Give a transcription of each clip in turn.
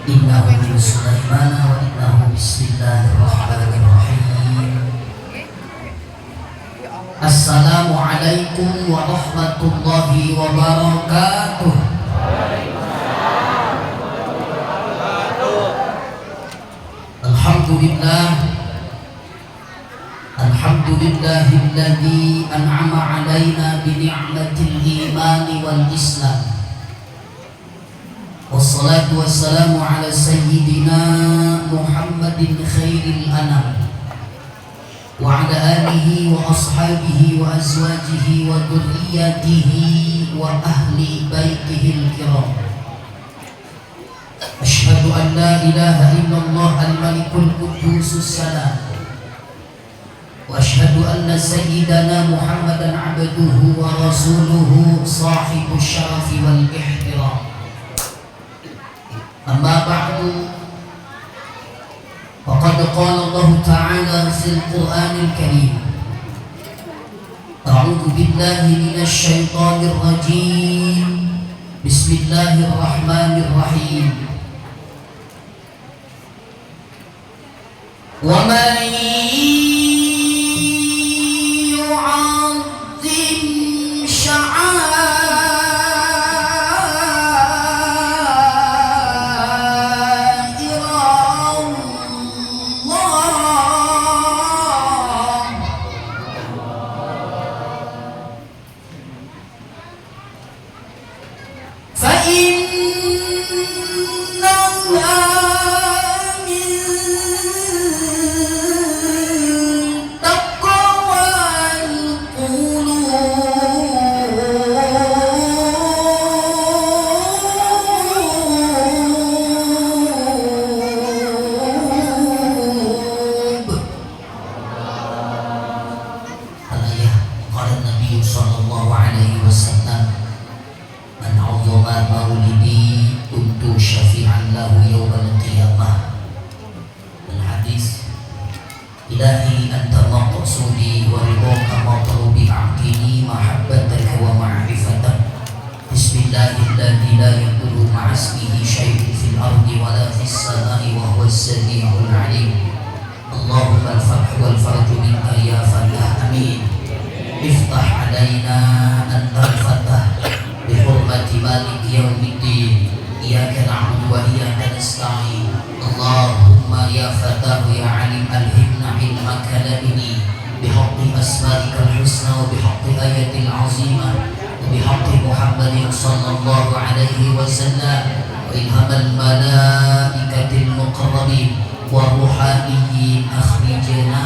Innahu min Sulaiman wa innahu bismillahirrahmanirrahim. Assalamualaikum warahmatullahi wabarakatuh. Alhamdulillahilladzi an'ama 'alaina bi ni'matil imani wal islam. Wassalatu wassalamu ala sayyidina Muhammadin khairil anam wa ala alihi wa ashabihi wa azwajihi wa dhurriyyatihi wa ahli baitihil kiram. Asyhadu an la ilaha illallah al-malikul qudusus salam wa asyhadu anna sayyidana Muhammadan abduhu wa rasuluhu sahibus syarafi wal ihtiram. Amma ba'du, faqad qala Allah Ta'ala fil Qur'anil Karim, A'udzu billahi minasy syaithanir rajim. Bismillahirrahmanirrahim. Wa man yu'azzim sya'air Ilahi anta maqsudi wa ridhaka matlubi aqini mahabbataka wa ma'rifatak. Bismillahilladzi la yadurru ma'asmihi syai'un fil ardi wa la fis samai wa huwas sami'ul 'alim. Allahumma al-fathu wal farju minka ya Fattah, amin. Iftah alaina antal Fattah bi hurmati malik yaumiddin. Iyyaka na'budu wa iyyaka nasta'in. Allahumma ya Fattah ya 'alim alhimna ilmaka ladini bihaqqi asma'ikal husna wa bihaqqi ayatil 'azimah wa bihaqqi Muhammadin sallallahu alaihi wasallam wa ilhamal malaikatil muqarrabin wa ruhaniyyin akhrijna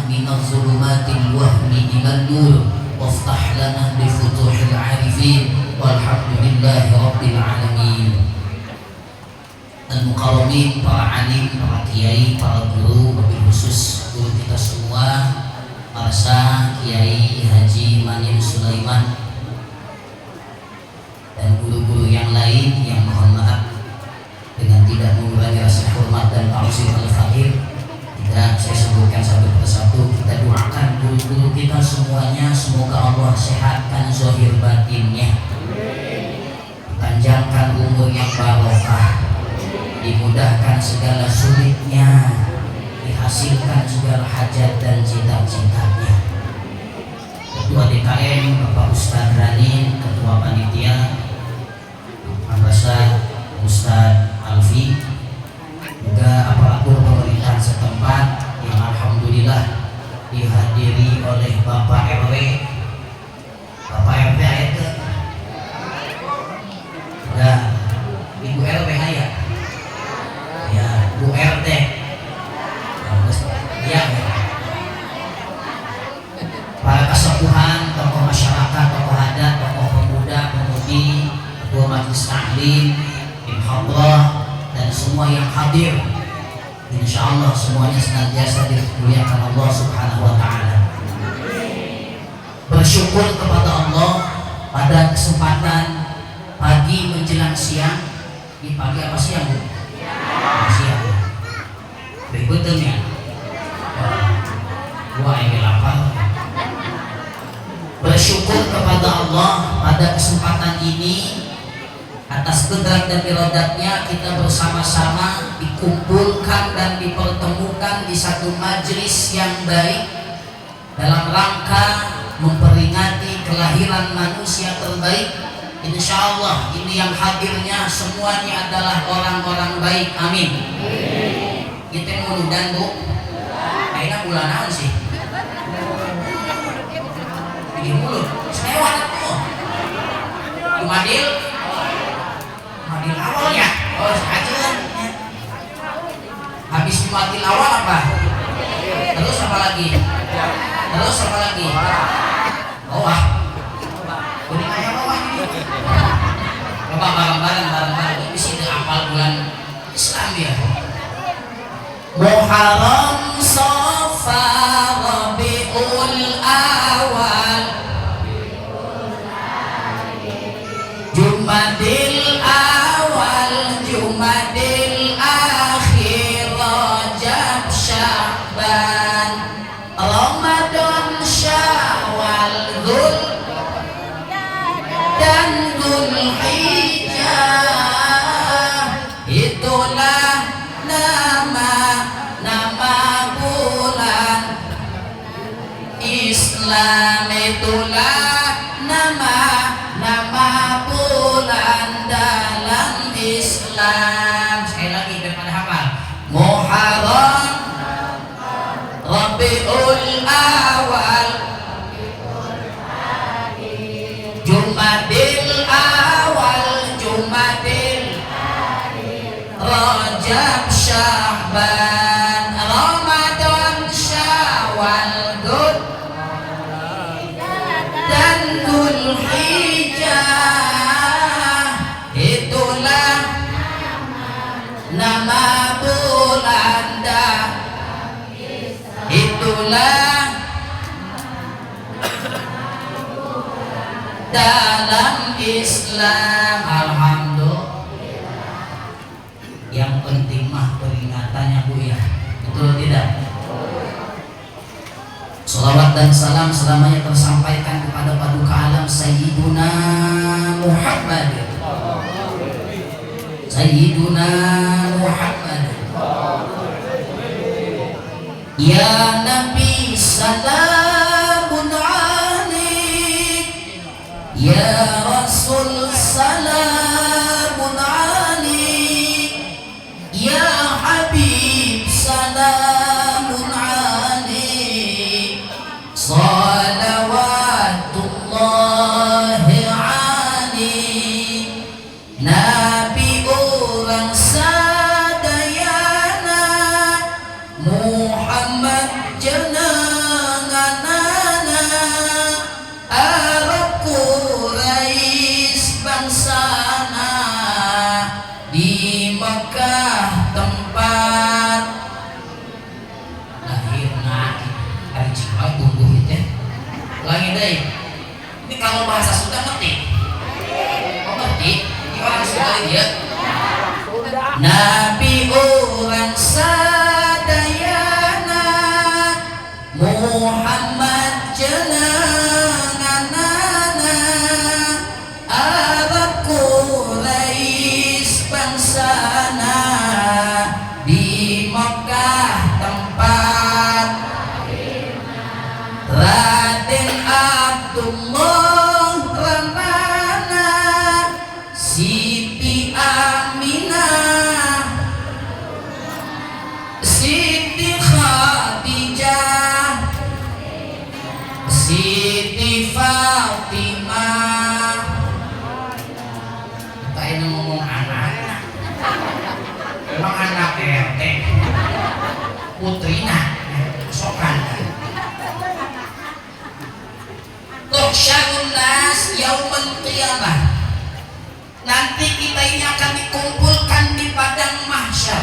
minadh dhulumatil wahmi ilan nur waftah lana bi futuhil 'arifin walhamdulillahi rabbil alamin. Al-mukarramin, para alim, para kiai, para guru, wabil khusus guru kita semua, para sah, kiai, haji, manim, Sulaiman, dan guru-guru yang lain yang mohon maaf dengan tidak mengurangi rasa hormat dan ta'zim al-fakir. Tidak saya sebutkan satu persatu, kita doakan guru-guru kita semuanya, semoga Allah sehatkan zahir batinnya, panjangkan umur yang barokah, dimudahkan segala sulitnya, dihasilkan segala hajat dan cita-citanya. Ketua DKM Bapak Ustadz Ranin, Ketua Panitia Madrasah Ustadz Alfi, juga aparatur pemerintahan setempat yang alhamdulillah dihadiri oleh Bapak RW. Bapak RW ayat ke? Dan Ibu RW ayat? Ya, Bu RT. Ya, para kesepuhan, tokoh masyarakat, tokoh adat, tokoh pemuda, pemudi, ketua majelis taklim, tim hadrah, dan semua yang hadir. Insya Allah semuanya senantiasa dimuliakan Allah Subhanahu wa Ta'ala. Bersyukur kepada Allah pada kesempatan pagi menjelang siang. Di pagi apa siang, Bu? Siang. Berikutnya gua ingin lapar. Bersyukur kepada Allah pada kesempatan ini Atas kudrat dan irodatnya kita bersama-sama dikumpulkan dan dipertemukan di satu majelis yang baik dalam rangka memperingati kelahiran manusia terbaik. Insya Allah ini yang hadirnya semuanya adalah orang-orang baik. Amin. Kita mau dan bu, kayaknya bulanan sih. Ini mulut, saya wadah tuh. Madil awalnya, oh aja. Habis Madil awal apa? Terus apa lagi? Bawah. Kuning ayam bawah ini. Coba bareng-bareng. Di sini apal bulan Islam ya. Muharram, Safar, Rabiul Awal, Jumadil Awal, Jumadil Akhir, Rajab, Sya'ban, Ramadan, Syawal, Dzul dan Dzulhijjah. Itulah nama bulan Islam, itulah nama bulan dalam Islam. Sekali lagi daripada hafal. Muharram, Rabiul Awal, Jumadil Awal, Jumadil Rajab, Sya'ban, Ramadan, Syawal, Dzul dan Dzulhijjah. Itulah nama bulan itulah dalam Islam. Alhamdulillah. Yang penting mah peringatannya bu ya, betul tidak? Salawat dan salam selamanya tersampaikan kepada paduka alam Sayyiduna Muhammad. Sayyiduna Muhammad. Ya Nabi salamun alaik, ya Rasul salamun alaik, ya Habib salamun alaik, salawatullahi alaik. Nabi orang sadayana, Muhammad jenenganana, Arab Quraisy bangsana, di Mekah tempat lahirna. Hari Jumat tumbuh itu lagi deh. Ini kalau bahasa Sunda ngerti? Oh ngerti? Ini orang Sunda dia. Nabi orang sadayana, Muhammad jenenganana, Arab Quraisy bangsana, di Mekah tempat Raden Abdullah Ramana, Siti Aminah, Siti Khadijah, Siti Fatimah. Kita ini ngomong anak, emang anak RT, putrina, sokan. Tuhsyarun nas yaumul qiyamah. Nanti kita ini akan dikumpulkan di padang mahsyar.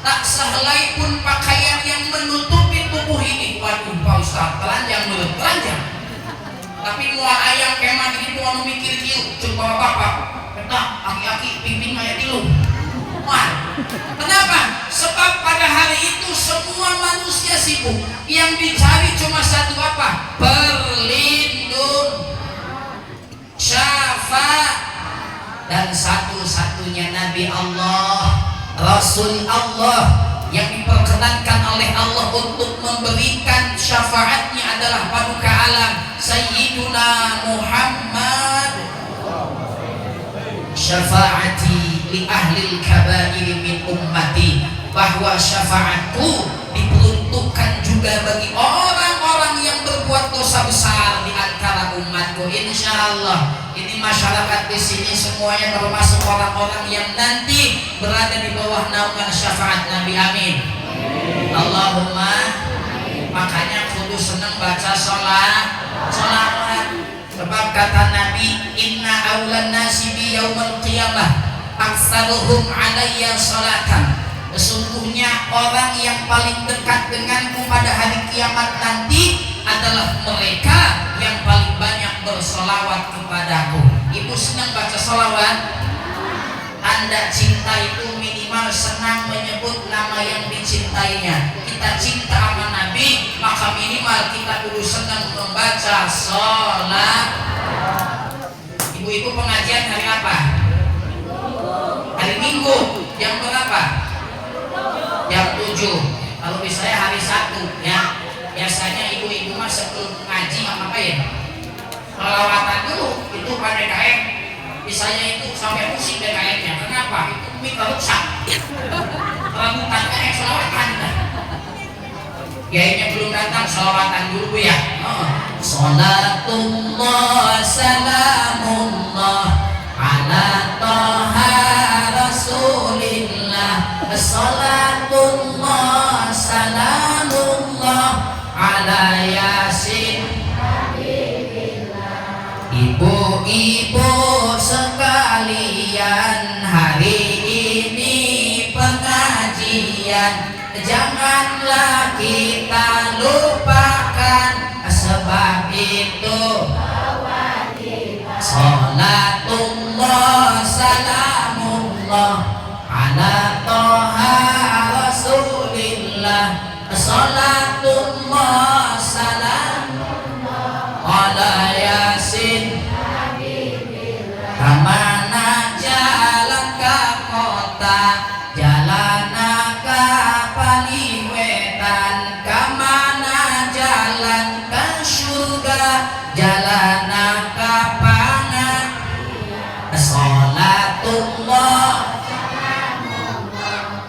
Tak sehelai pun pakaian yang menutupi tubuh ini. Waduh Pak Ustaz, telanjang mulut, telanjang. Tapi mual ayam kemah gitu anu mikir kieu, coba bapak. Petak aki-aki pimpin aya tilu. Wah. Kenapa? Sebab pada hari itu semua manusia sibuk. Yang dicari cuma satu apa? Perlindung, syafaat dan satu-satunya Nabi Allah, Rasul Allah yang diperkenankan oleh Allah untuk memberikan syafaatnya adalah paduka alam Sayyiduna Muhammad. Syafaati li ahlil kabair min ummati, bahwa syafaatku diperuntukkan juga bagi orang-orang yang berbuat dosa besar di antara umatku. Insyaallah ini masyarakat di sini semuanya termasuk orang-orang yang nanti berada di bawah naungan syafaat Nabi. Amin. Allahumma. Makanya kudu seneng baca sholawat. Sebab kata Nabi, inna awlan nasi bi yaumil qiyamah aktsaruhum alayya sholatan. Sesungguhnya orang yang paling dekat denganku pada hari kiamat nanti adalah mereka yang paling banyak bersolawat kepadaku. Ibu senang baca solawat? Anda cinta itu minimal senang menyebut nama yang dicintainya. Kita cinta sama Nabi, maka minimal kita kudu senang membaca sholat. Ibu-ibu pengajian hari apa? Hari Minggu. Jam berapa? Jam 7. Kalau misalnya hari Sabtu ya, biasanya ibu-ibu mah sebelum ngaji apa ya? Pelawatan dulu itu pada DKM. Misalnya itu sampai pusing DKM-nya. Kenapa? Itu mikro rusak. Rambutannya yang selawatan. Kiainya belum datang, selawatan dulu ya. Salatullah salamullah ala toha rasulillah. Salatullah salamullah ala yasin. Ibu-ibu sekalian, hari ini pengajian janganlah kita lupakan, sebab itu salatullah salamullah ala toha rasulillah. Salatullah salamullah ala yasin. Kamana jalan ke kota, jalan ke paliwetan, kamana jalan ke surga, jalan ke pangan. Salatullah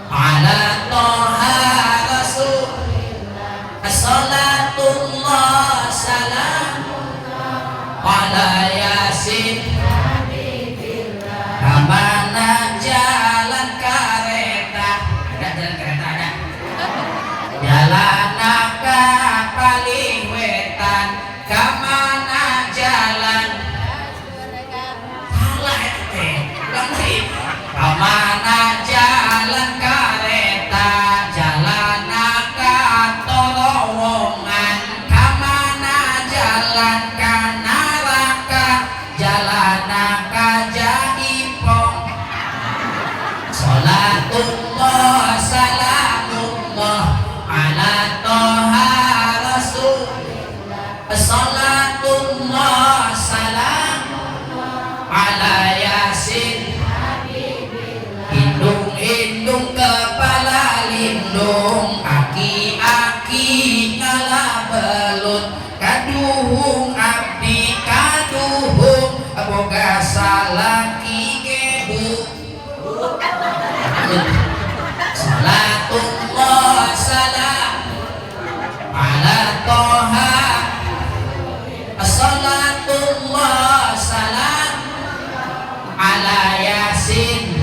ala toha rasulillah. Salatullah salamullah ala yasin. Kamana jalan kereta, ada jalan kereta ada. Jalan ke paliwetan, kamana jalan? Salah itu. Kamana jalan kereta, jalan ke Terowongan, kamana jalan ke neraka, jalan ke Jaipong. Salatullah salamullah ala toha rasulillah. Salatullah salamullah ala yasin. Hindung-hindung kepala lindung, aki-aki ngala belut, kaduhung abdi kaduhung, boga salaki gebu. Salatullah salam ala toha. Salatullah salam ala yasin.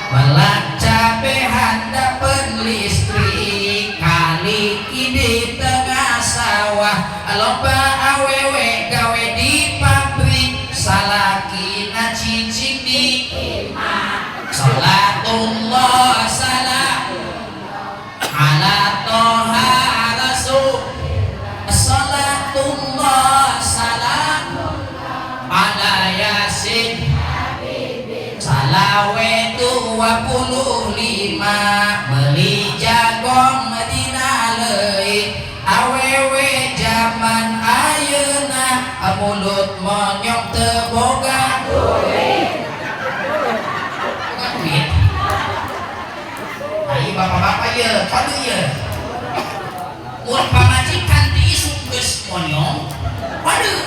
Melacak behandapan listrik, kali di tengah sawah, loba awewe gawe di pabrik, salaki na cicing di imah. Salatullah salam ala toha rasul. Salatullah salam ala yasin. Salawe 25 beli jagong Madinah leuit, awewe zaman ayeuna mulut monyok teu boga duit. bapak-bapak ya, kode ya. Mun pamajikan diisu geus monyong, waduh,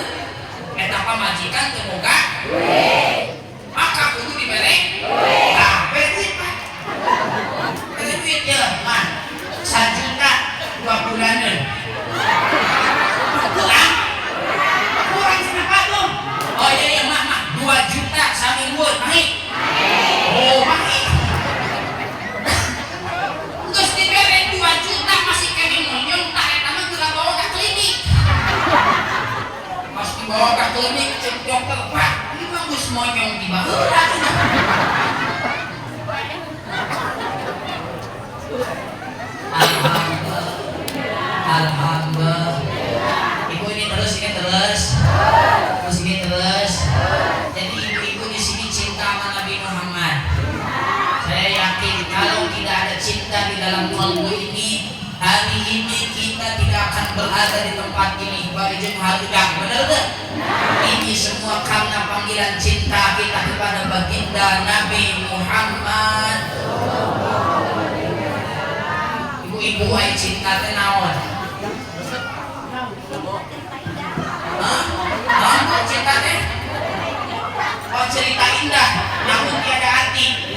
eta pamajikan teu boga maka kudu dibere bere duit Pak. Bere duit ya, mah 1 juta 2 bulanan. Kurang kenapa tuh? Oh iya mah 2 juta saminggu mahi. Oh mahi. Terus diberi 2 juta masih kene monyong tak eta mah geura bawa ka klinik. Pas dibawa ka klinik cek dokter, Pak, ini mah geus monyong di baheula. Alhamdulillah. Ibu ini terus. Jadi ibu-ibu di sini cinta sama Nabi Muhammad. Saya yakin kalau tidak ada cinta di dalam kalbu ini, hari ini kita tidak akan berada di tempat ini. Barijeng harudak, benar tak? Ini semua karena panggilan cinta kita kepada baginda Nabi Muhammad. Ibu-ibu ai cinta teh naon? Cinta teh? Oh cerita indah, namun tiada arti.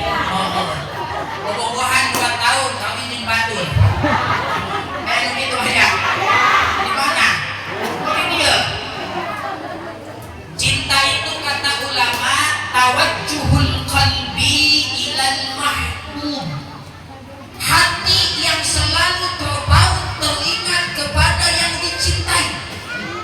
Bobogohan 2 tahun kawin jeung batur. Gitu aja. Di mana? Ini dia. Cinta itu kata ulama tawajjuhul qalbi ilal mahbub. Hati yang selalu terpaut teringat kepada yang dicintai.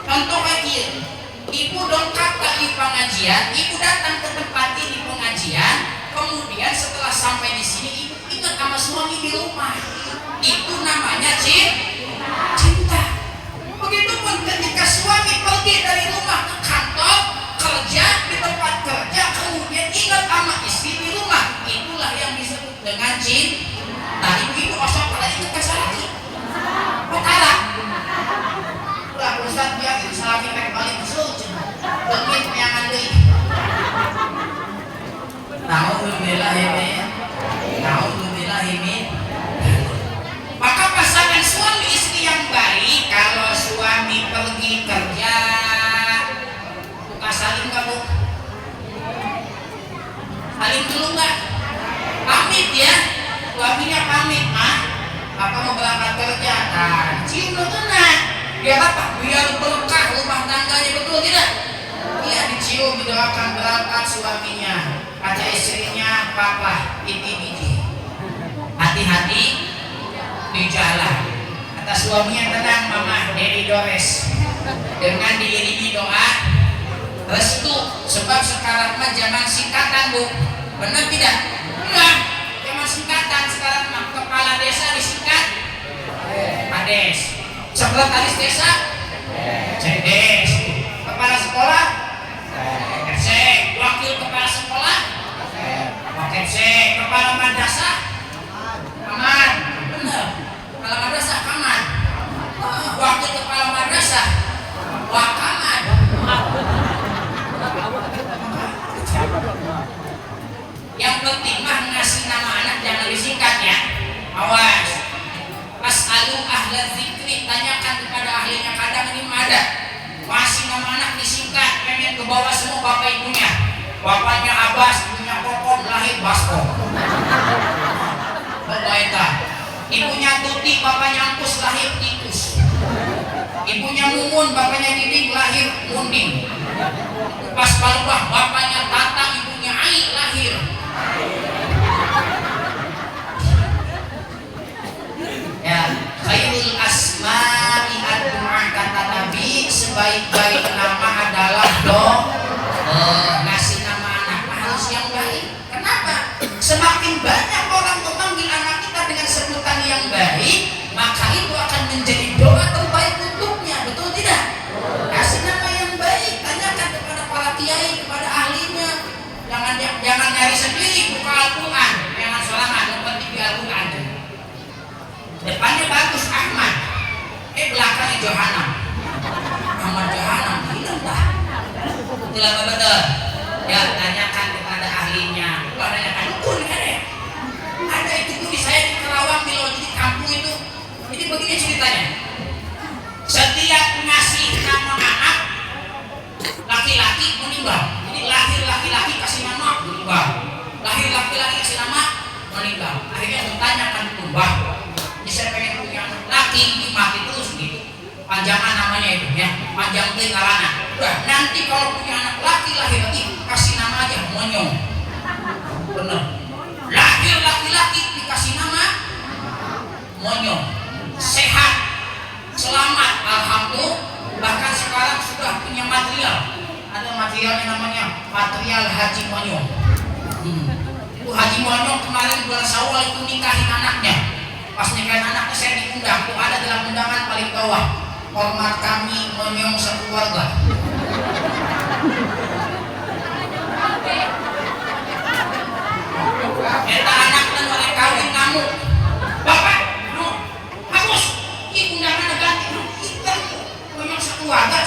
Contoh lagi, ibu dongkap ke pengajian, ibu datang ke tempat ini pengajian, kemudian setelah sampai di sini ibu ingat sama suami di rumah. Itu namanya cinta. Begitupun ketika suami pergi dari rumah ke kantor, kerja di tempat kerja, kemudian ingat sama istri di rumah, itulah yang disebut dengan cinta. Nah, ibu-ibu osok pada ingat ke lagi. Perkara. Ulah Ustaz biar itu salah kita balik masuk. Bengit nyaman deui. Nauzubillahi. Maka pasangan suami istri yang baik, kalau suami pergi kerja, buka salim kamu, salim dulu nggak? Pamit ya, suaminya pamit, mah, apa mau berangkat kerja? Nah, cium dulu tenang. Biar apa? Biar berkah rumah tangganya, betul tidak? Iya, dicium, didoakan berangkat suaminya. Kata istrinya, papa, ini. Hati-hati di jalan. Kata suaminya, tenang mama, Dedi Dores. Dengan diiringi doa restu, sebab sekarang mah zaman singkatan bu. Benar tidak? Enggak, zaman singkatan sekarang mah. Kepala desa disingkat Ades, sekretaris desa Cedes, kepala sekolah FC, wakil kepala sekolah FC, kepala madrasah Kaman. Benar, kepala madrasah Kaman, wakil kepala madrasah Wakaman. Yang penting mah ngasih nama anak jangan disingkat ya. Awas. As'alu ahla zikri, tanyakan kepada ahlinya. Kadang ini ada masih nama anak disingkat, pengen ke bawah semua bapak ibunya. Bapaknya Abbas, ibunya Kokom, lahir Baskom. Baiklah. Ibunya Tuti, bapaknya Angkus, lahir Tikus. Ibunya Mumun, bapaknya Diding, lahir Munding. Pas Balubah, bapaknya Tatang, ibunya Ai, lahir ya. Khairul asma'i ad-du'a, kata Nabi, sebaik-baik nama adalah ngasih nama anak harus yang baik. Kenapa? Semakin banyak orang memanggil anak kita dengan sebutan yang baik, maka itu akan menjadi doa terbaik untuknya, betul tidak? Kasih nama yang baik, tanyakan kepada para kiai, kepada ahlinya. Jangan nyari sendiri, buka Al-Quran, jangan sorangan, yang penting di Al-Quran. Depannya bagus Ahmad, belakangnya Johanam. Ahmad Johanam, hilang dah. Betul apa betul? Ya, tanyakan kepada ahlinya. Kalau tanyakan, ukur kan ya? kasih nama meninggal. Akhirnya bertanyakan Mbah, ini saya pengen punya anak laki, ini mati terus gitu. Panjangan namanya itu ya, panjang ngaranna. Udah, nanti kalau punya anak laki lahir lagi kasih nama aja Monyong. Bener. Lahir laki-laki dikasih nama Monyong. Sehat, selamat, alhamdulillah. Bahkan sekarang sudah punya material. Ada materialnya namanya material Haji Monyong. Itu Haji Monyong kemarin bulan Syawal itu nikahin anaknya. Pas nikahin anaknya saya diundang. Itu ada dalam undangan paling bawah. Hormat kami Monyong sekeluarga. Eta anak dan oleh kawin kamu. Bapak, no, hapus. Ini undangan ganti. Kita Monyong sekeluarga.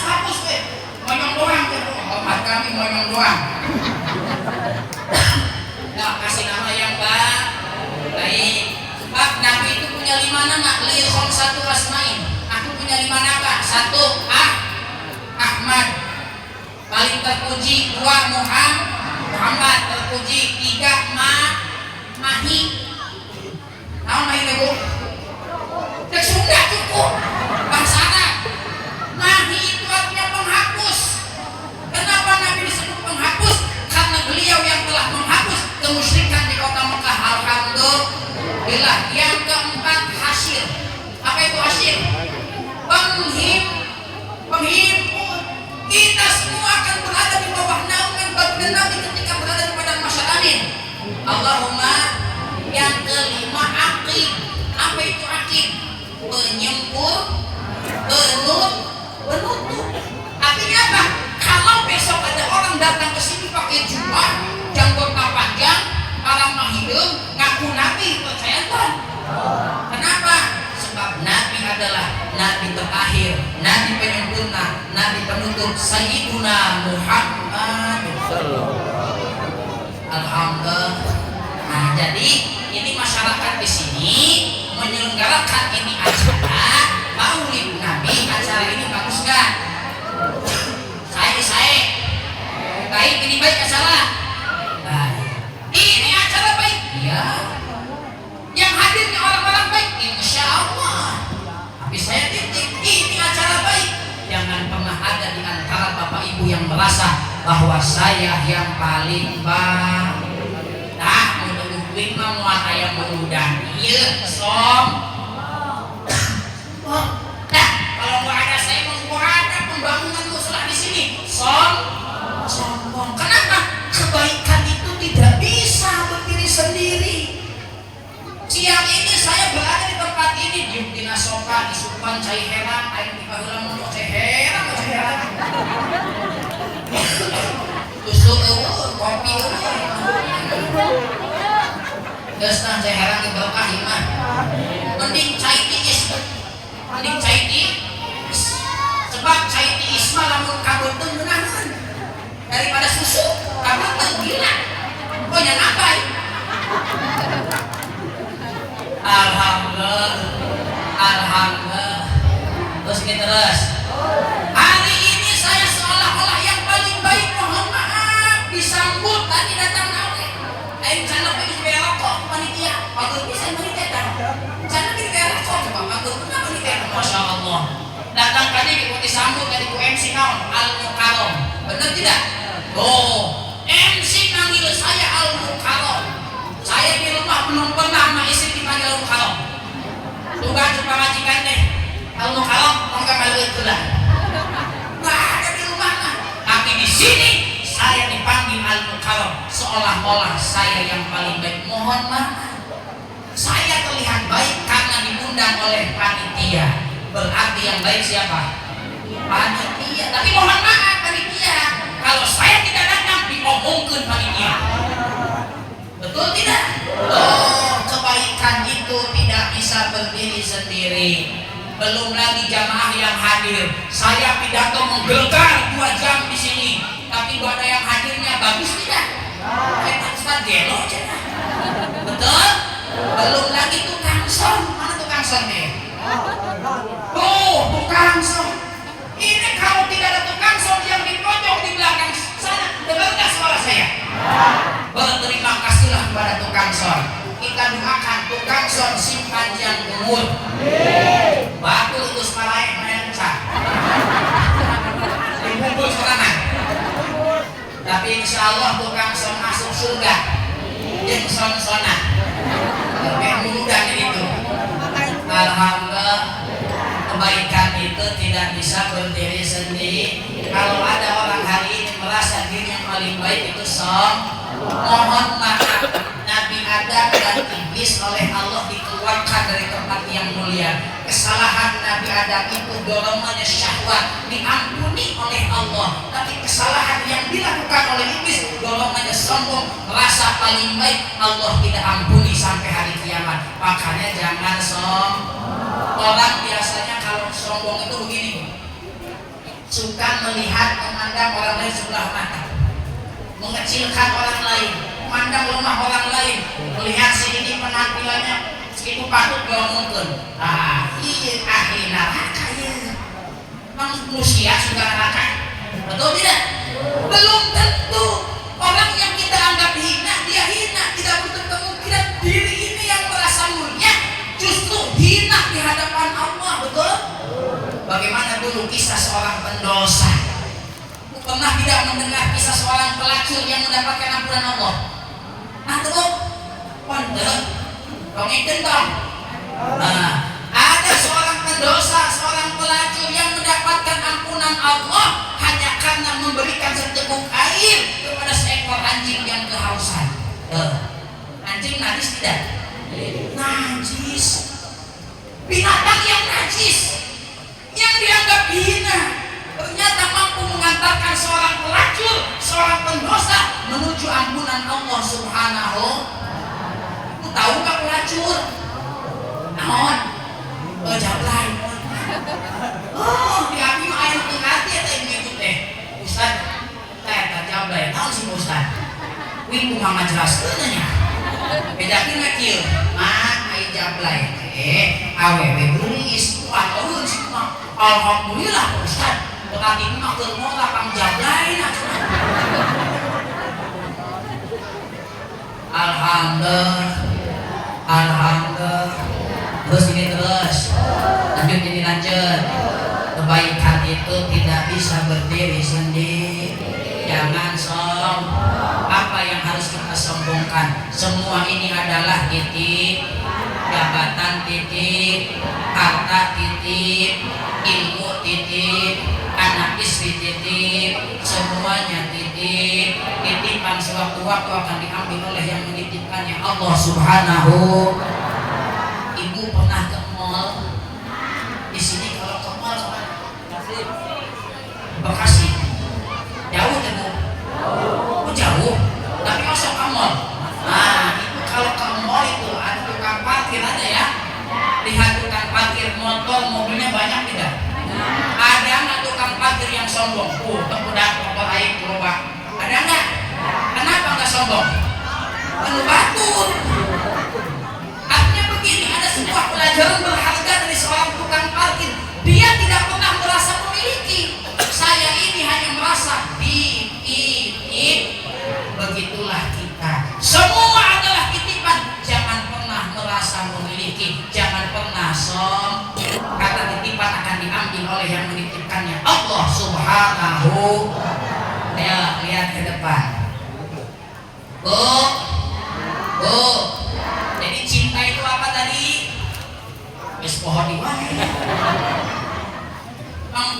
Hapus deh. Monyong doang. Hormat kami Monyong doang. Nah, kasih nama yang baik. Sebab Nabi itu punya 5 nama. Li khamsatu asmain. Aku punya 5 nama. 1 Ahmad. Paling terpuji. 2 Muhammad terpuji. 3 Mahi. Naon Mahi teh, Bu? Teh Sunda cukup. Bahasa Arab. Mahi itu artinya penghapus. Kenapa Nabi disebut penghapus? Karena beliau yang telah menghapus kemusyrikan di kota Mekah. Alhamdulillah. Yang keempat hasyir. Apa itu hasyir? Penghimpun. Kita semua akan berada di bawah naungan baginda Nabi ketika berada di padang masyarakat. Allahumma. Yang kelima aqib. Apa itu aqib? Penutup. Artinya apa? Kalau besok ada orang datang ke sini pakai jubah, janggota panjang, parang mahidung, ngaku Nabi, percaya kan? Kenapa? Sebab Nabi adalah Nabi terakhir, Nabi penyempurna, Nabi penutup, Sayyiduna Muhammad. Alhamdulillah. Nah, jadi ini masyarakat di sini menyelenggarakan ini acara Maulid Nabi. Acara ini bagus nggak? Saya baik, ini baik acara. Ini acara baik. Iya. Yang hadirnya orang-orang baik, insya Allah. Tapi saya titik, ini acara baik. Jangan pernah ada di antara bapak ibu yang merasa bahwa saya yang paling baik. Nah, menurut duit mah muat aya mengundang. Iya, som. Nah, kalau nggak ada saya mau ada pembangunan muslah di sini. Sombong. Kenapa? Kebaikan itu tidak bisa berdiri sendiri. Siang ini saya berada di tempat ini di Dina Soka, di Supan, Cai Herang, air di Pahulang untuk Cai Herang. Tusuk kopi Gestan Cai Herang di berkah iman. Mending cai tiis. Sebab cai tiis mah lamun kabeuteung meunangan daripada susu kabeuteung gila. Pokoknya napai. Alhamdulillah. Terus. Hari ini saya seolah-olah yang paling baik. Mohon maaf disambut tadi datang nawe. Aing sana pergi beli rokok panitia. Bagus bisa panitia. Sana pergi beli rokok coba bagus kenapa panitia? Masya Allah. Datang tadi diikuti sambut dari Bu MC naon Al-Mukarram. Benar tidak? MC manggil saya Al-Mukarram. Saya di rumah belum pernah sama istri dipanggil Al-Mukarram. Tugas coba majikan deh. Al-Mukarram enggak malu itulah. Nggak ada di rumah kan. Tapi di sini saya dipanggil Al-Mukarram. Seolah-olah saya yang paling baik. Mohon maaf. Saya terlihat baik karena diundang oleh panitia. Berarti yang baik siapa? Panitia. Tapi mohon maaf panitia. Kalau saya tidak datang diomongkan panitia. Betul tidak? Kebaikan itu tidak bisa berdiri sendiri. Belum lagi jamaah yang hadir. Saya pidato menggelegar 2 jam di sini. Tapi gak ada yang hadirnya. Bagus tidak? Ustaz gelo aja. Betul? Belum lagi tukang son. Mana tukang son nih? Tukang son. Ini kalau tidak ada tukang son yang di pojok di belakang sana, dengar nggak suara saya? Berterima kasihlah kepada tukang son. Kita doakan tukang son si panjang umur. Batul itu sepalae main besar. Dikumpul serangan. Tapi insya Allah tukang son masuk surga. Yang son-sonan. Lebih mudah itu. Alhamdulillah, kebaikan itu tidak bisa berdiri sendiri. Kalau ada orang hari ini merasa diri yang paling baik itu mohon maaf, Nabi Adam dan iblis oleh Allah dikeluarkan dari tempat yang mulia. Kesalahan Nabi Adam itu dorongannya syahwat diampuni oleh Allah, tapi kesalahan yang dilakukan oleh iblis dorongannya sombong, merasa paling baik, Allah tidak ampuni sampai hari kiamat. Makanya jangan orang biasanya kalau sombong itu begini, suka melihat memandang orang lain sebelah mata, mengecilkan orang lain, memandang lemah orang lain, melihat si ini penampilannya itu patut diomongkan. Iya ahli neraka ya. Manusia sudah neraka. Betul tidak? Belum tentu. Orang yang kita anggap hina, dia hina. Tidak betul kemungkinan diri ini yang merasa mulia justru hina di hadapan Allah. Betul? Bagaimana dulu kisah seorang pendosa? Pernah tidak mendengar kisah seorang pelacur yang mendapatkan ampunan Allah? Nah, tuh, pondok. Ada seorang pendosa, seorang pelacur yang mendapatkan ampunan Allah hanya karena memberikan seteguk air kepada seekor anjing yang kehausan. Anjing najis tidak? Najis. Binatang yang najis, yang dianggap hina, ternyata mampu mengantarkan seorang pelacur, seorang pendosa menuju ampunan Allah Subhanahu. Tahu nggak pelacur? Naon? Jablay. Diambil air hati atau ini teh? Ustad, teh jablay. Naon sih Ustad? Wih, kumaha jelaskeun nya. Bedakeun we kieu. Mah ai jablay. Awewe geulis, atuh sih mah. Alhamdulillah Ustad. Berarti mah keur moal kang jablay na. Alhamdulillah. Terus ini terus lanjut. Kebaikan itu tidak bisa berdiri sendiri. Jangan apa yang harus kita sombongkan. Semua ini adalah titip, jabatan titip, harta titip, ilmu titip, anak istri titip, semuanya titip. Titipan sewaktu-waktu akan diambil oleh yang menitipkannya, Allah Subhanahu. Ibu pernah ke mall? Di sini kalau ke mall Bekasi jauh ya Bu? Jauh, tapi masuk ke mall. Nah itu kalau ke mall itu ada tukang parkir, ada ya? Lihat tukang parkir motor, mobilnya banyak tidak? Ada nggak tukang parkir yang sombong? Terbudak motor air berubah. Ada nggak? Kenapa nggak sombong? Penuh batur. Artinya begini, ada sebuah pelajaran berharga dari seorang tukang parkir. Dia tidak pernah merasa memiliki. Saya ini hanya merasa dititip. Begitulah kita. Semua adalah titipan. Jangan pernah merasa memiliki. Jangan pernah kata titipan akan diambil oleh yang menitipkannya, Allah Subhanahu. Ayo lihat ke depan. Bu. Jadi cinta itu apa tadi? Wis pohon di wae.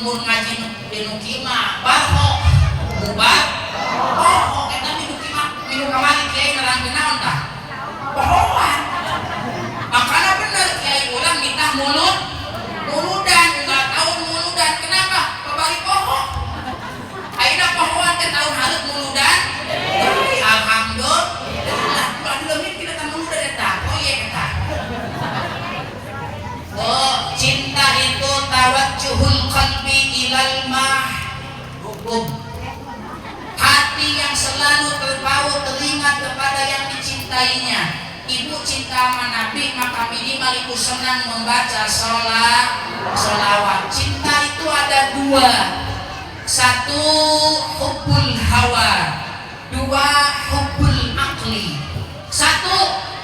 Mun ngaji dinu kima, barho, bubar. Eta minu kamari kiai nerangkeun naon tah? Pohoan. Makanya bener kiai urang mitah muludan, enggak tahun muludan. Kenapa? Pabari poho. Ayeuna pohoan teh tahun hareut muludan. Alhamdulillah. Alhamdulillah kita kan muludan eta. Oh iya eta. Cinta itu tawajjuhul qalbi ilal mahbub. Hati yang selalu terpaut teringat kepada yang dicintainya. Ibu cinta sama Nabi, maka minimal ibu senang membaca sholawat. Cinta itu ada dua. Satu hubbul hawa, dua hubbul akli, satu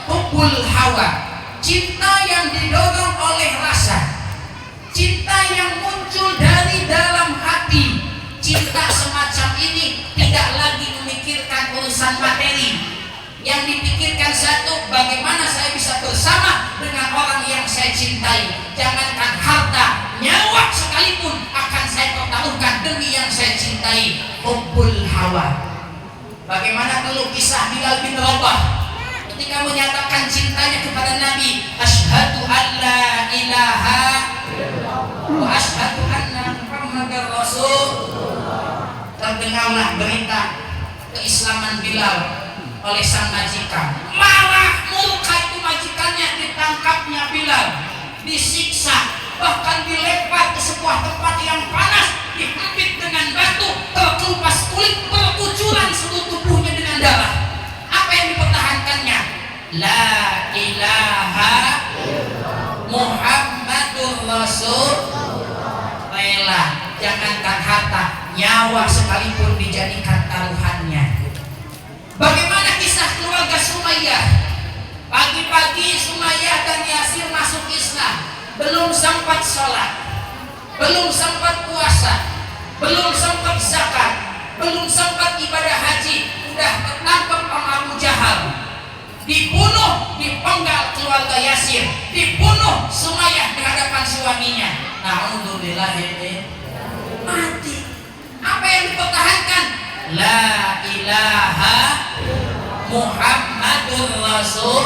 hubbul hawa, cinta yang didorong oleh rasa, cinta yang muncul dari dalam hati. Cinta semacam ini tidak lagi memikirkan urusan materi. Yang dipikirkan satu, bagaimana saya bisa bersama dengan orang yang saya cintai. Jangankan harta, nyawa sekalipun akan saya pertaruhkan demi yang saya cintai. Hubbul hawa. Bagaimana kalau kisah Bilal bin Rabah ketika menyatakan cintanya kepada Nabi, asyhadu alla ilaha wa asyhadu anna Muhammadar Rasul. Terdengarlah berita keislaman Bilal oleh sang majikan. Marah murka itu majikannya, ditangkapnya Bilal, disiksa, bahkan dilempar ke sebuah tempat yang panas, dihempit dengan batu, terkelupas kulit, berkucuran seluruh tubuhnya dengan darah. Apa yang dipertahankannya? La ilaha Muhammadur Rasul. Rela, jangankan harta, nyawa sekalipun dijadikan taruhannya. Bagaimana kisah keluarga Sumayyah? Pagi-pagi Sumayyah dan Yasir masuk Islam, belum sempat sholat, belum sempat puasa, belum sempat zakat, belum sempat ibadah haji, udah ketangkep sama Abu Jahal, dibunuh, dipenggal keluarga Yasir, dibunuh Sumayyah di hadapan suaminya. Na'udzubillah, mati. Apa yang dipertahankan? La ilaha Muhammadur Rasul.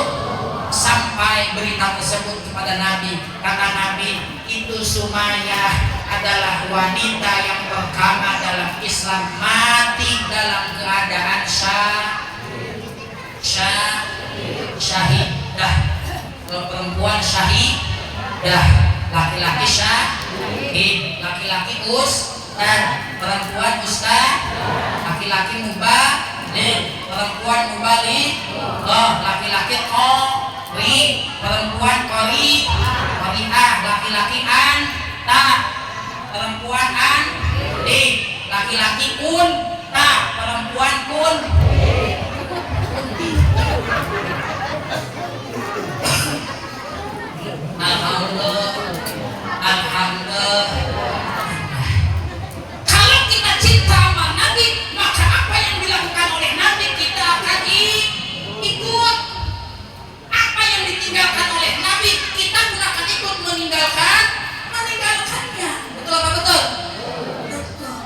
Sampai berita tersebut kepada Nabi, kata Nabi, itu Sumayyah adalah wanita yang pertama dalam Islam mati dalam keadaan syahidah. Kalau perempuan syahidah, laki-laki syahid, laki-laki ustad, perempuan ustad, laki-laki mubaligh, perempuan mubaligh, laki-laki qari, perempuan qari'ah, laki-laki anta, perempuan anti, laki-laki unta, perempuan Alhamdulillah. Kalau kita cinta sama Nabi, maka apa yang dilakukan oleh Nabi kita akan ikut. Apa yang ditinggalkan oleh Nabi, kita pun akan ikut meninggalkannya. Betul apa betul? Betul.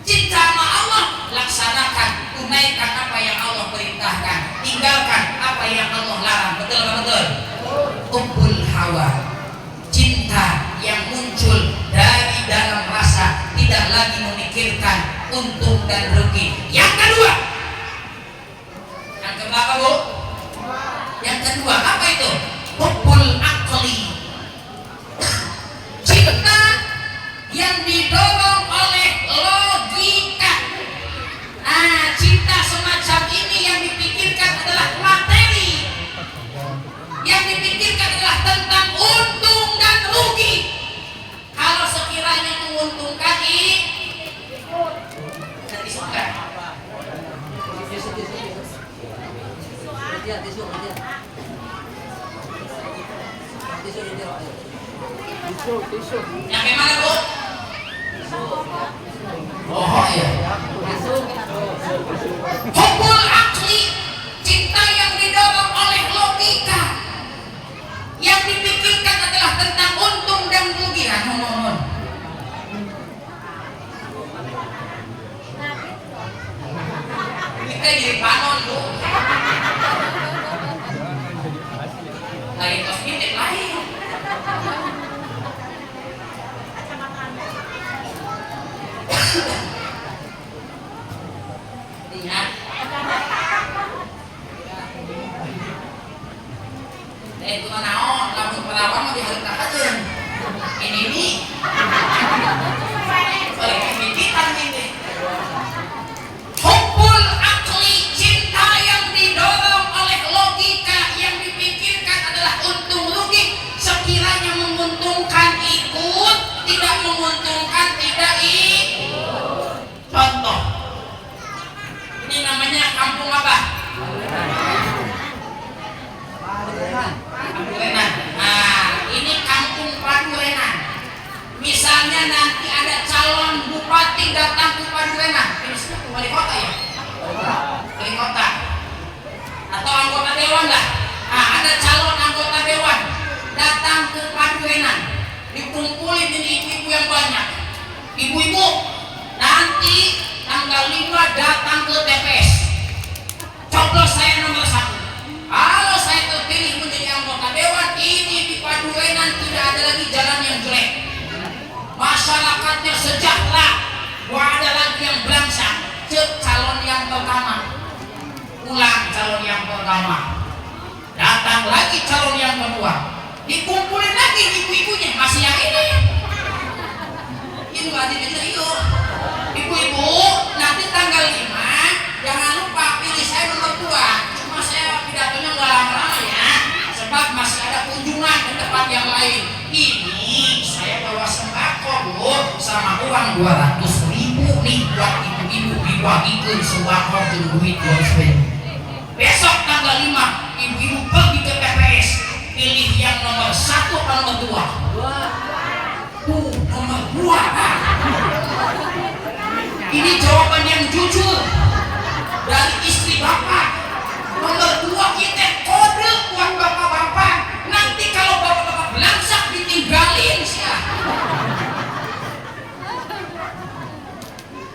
Cinta sama Allah, laksanakan, tunaikan apa yang Allah perintahkan, tinggalkan apa yang Allah larang. Betul apa betul? Hubbul hawa, cinta yang muncul dari dalam rasa, tidak lagi memikirkan untung dan rugi. Yang kedua, yang keberapa bu? Yang kedua apa itu? Hubbul akli, cinta yang didorong oleh logika. Cinta semacam ini yang dipikirkan adalah materi, yang dipikirkan adalah tentang untung dan rugi. Kalau sekiranya menguntungkan dan disuka. Yang gimana bu? Oh ya. Hubbul akli, cinta yang didorong oleh logika, yang dipikirkan adalah tentang untung dan rugi. Kita jadi panon bu. Lain kosmetik lain. Ingat, kumpulin ini ibu-ibu yang banyak. Ibu-ibu, nanti tanggal 5 datang ke TPS. Coblos saya nomor 1. Kalau saya terpilih menjadi anggota dewan, ini di Padurenan tidak ada lagi jalan yang jelek. Masyarakatnya sejahtera. Gak ada lagi yang belangsang. Cek calon yang pertama. Ulang calon yang pertama. Datang lagi calon yang kedua. Dikumpulin lagi ibu-ibunya. Masih yang ini. Ini wajib itu. Ibu-ibu, nanti tanggal 5 jangan lupa pilih saya nomor 2. Cuma saya pidatonya nggak lama-lama ya, sebab masih ada kunjungan ke tempat yang lain. Ini saya bawa sembako Bu, sama uang 200.000 nih buat ibu-ibu dibagikan sembako dan duit buat saya. Besok tanggal 5 ibu-ibu pergi ke TPS, pilih yang nomor 1 atau nomor 2? Nomor 2. Ini jawaban yang jujur dari istri bapak. Nomor 2 kita kode buat bapak-bapak. Nanti kalau bapak-bapak belangsak ditinggalin sih.